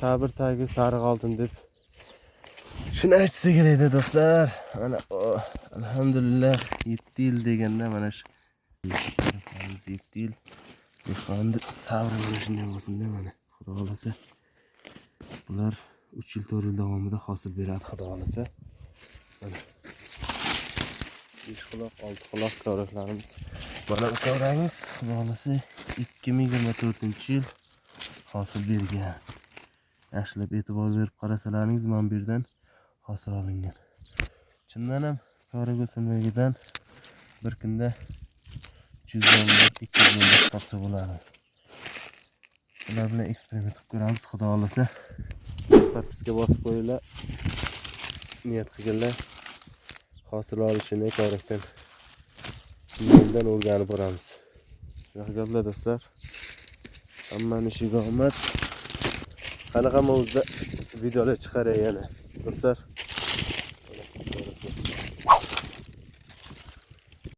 sabr tagi sariq oltin deb shuni aytsa kerakda do'stlar. Mana alhamdulillah 7 yil deganda mana shu 7 yil dehqonni sabri shunday bo'lsin-da mana. Xudo xolasa bular 3 yil 4 yil davomida hosil beradi xudo xolasa. Mana 5 quloq 6 quloq kavraklarimiz. Mana bu kavrangiz xudo xolasa 2024-yil hosil bergan. Yaxshilab e'tibor berib qarasalaringiz mana bu yerdan hosil olingan. Chindan ham kavrak o'simligidan bir kunda 300 dollar 200 dollar topsa bo'ladi. Sizlar bilan eksperiment qilib ko'ramiz xudo xolasa. Podpiska bosib qo'yinglar. Niyat qilganlar hosil olishini kavrakdan mendan o'rganib boramiz. Shunaqa gaplar do'stlar. Hammani ishiga omad. Qanaqa mavzuda videolar chiqaray yana do'stlar.